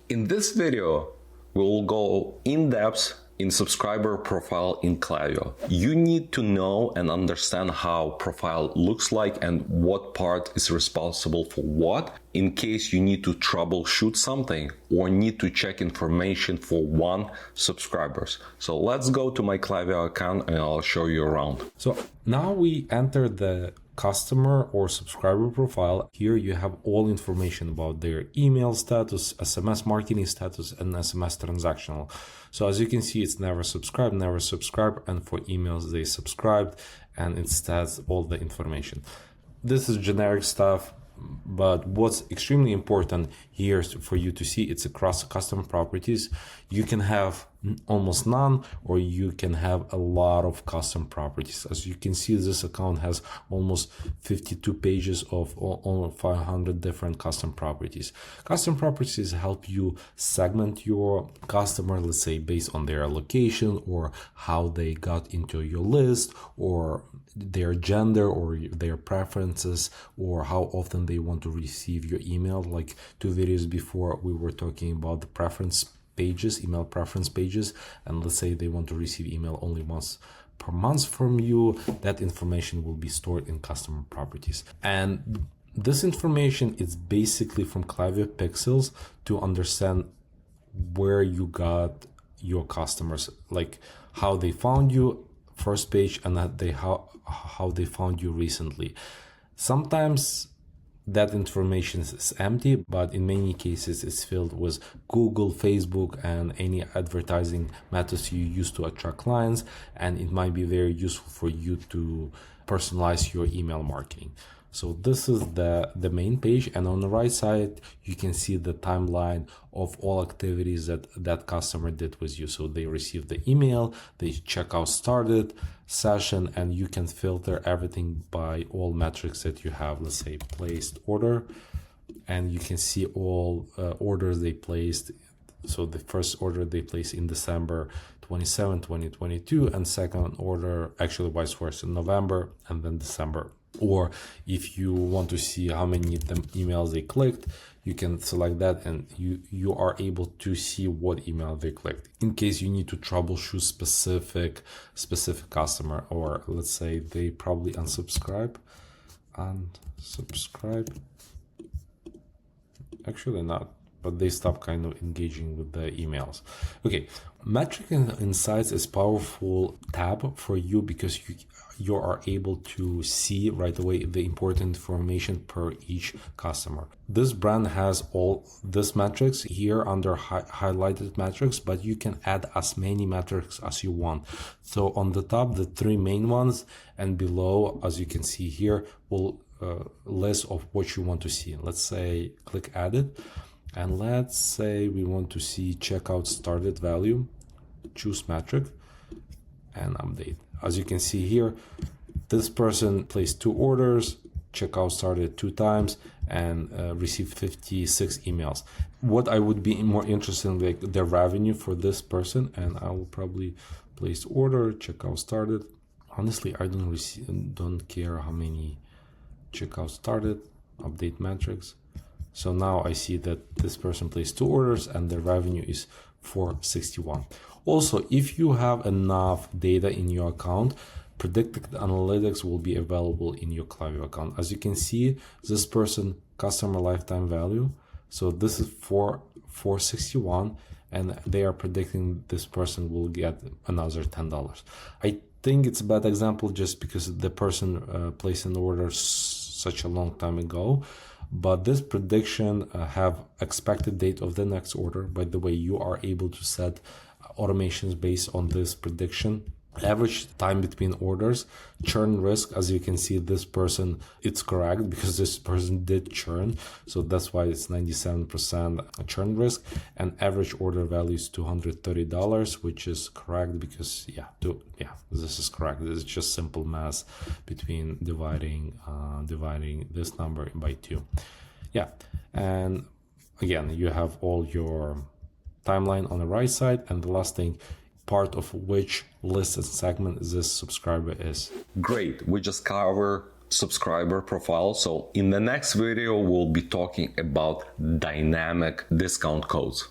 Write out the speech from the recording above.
In this video, we will go in depth in subscriber profile in Klaviyo. You need to know and understand how profile looks like and what part is responsible for what in case you need to troubleshoot something or need to check information for one subscribers. So let's go to my Klaviyo account and I'll show you around. So now we enter the customer or subscriber profile. Here you have all information about their email status, SMS marketing status, and SMS transactional. So as you can see, it's never subscribed, and for emails they subscribed, and it stats all the information. This is generic stuff, but what's extremely important here for you to see, it's across custom properties. You can have almost none, or you can have a lot of custom properties. As you can see, this account has almost 52 pages of almost 500 different custom properties. Custom properties help you segment your customer, let's say based on their location or how they got into your list, or their gender or their preferences, or how often they want to receive your email. Like 2 videos before, we were talking about the preference pages, email preference pages, and let's say they want to receive email only once per month from you. That information will be stored in customer properties, and this information is basically from Klaviyo pixels to understand where you got your customers, like how they found you first page, and that how they found you recently. Sometimes that information is empty, but in many cases it's filled with Google, Facebook, and any advertising methods you use to attract clients, and it might be very useful for you to personalize your email marketing. So this is the main page, and on the right side you can see the timeline of all activities that customer did with you. So they received the email, the checkout started, session, and you can filter everything by all metrics that you have. Let's say placed order, and you can see all orders they placed. So the first order they placed in December 27, 2022, and second order, actually vice versa, November and then December. Or if you want to see how many emails they clicked, you can select that, and you are able to see what email they clicked. In case you need to troubleshoot specific customer, or let's say they probably unsubscribe. Actually not, but they stop kind of engaging with the emails. Okay, Metric and Insights is powerful tab for you because you are able to see right away the important information per each customer. This brand has all this metrics here under highlighted metrics, but you can add as many metrics as you want. So on the top, the 3 main ones, and below, as you can see here, will list of what you want to see. Let's say click edit, and let's say we want to see checkout started value, choose metric, and update. As you can see here, this person placed 2 orders, checkout started 2 times, and received 56 emails. What I would be more interested in, like the revenue for this person, and I will probably place order, checkout started. Honestly, I don't care how many checkout started, update metrics. So now I see that this person placed 2 orders and the revenue is 461. Also, if you have enough data in your account, predictive analytics will be available in your Klaviyo account. As you can see, this person customer lifetime value. So this is 461, and they are predicting this person will get another $10. I think it's a bad example just because the person placed an order such a long time ago. But this prediction have expected date of the next order. By the way, you are able to set automations based on this prediction. Average time between orders, churn risk, as you can see, this person, it's correct because this person did churn. So that's why it's 97% churn risk, and average order value is $230, which is correct because this is correct. This is just simple math between dividing this number by 2. Yeah, and again, you have all your timeline on the right side, and the last thing, part of which list and segment this subscriber is. Great, we just covered subscriber profile. So in the next video, we'll be talking about dynamic discount codes.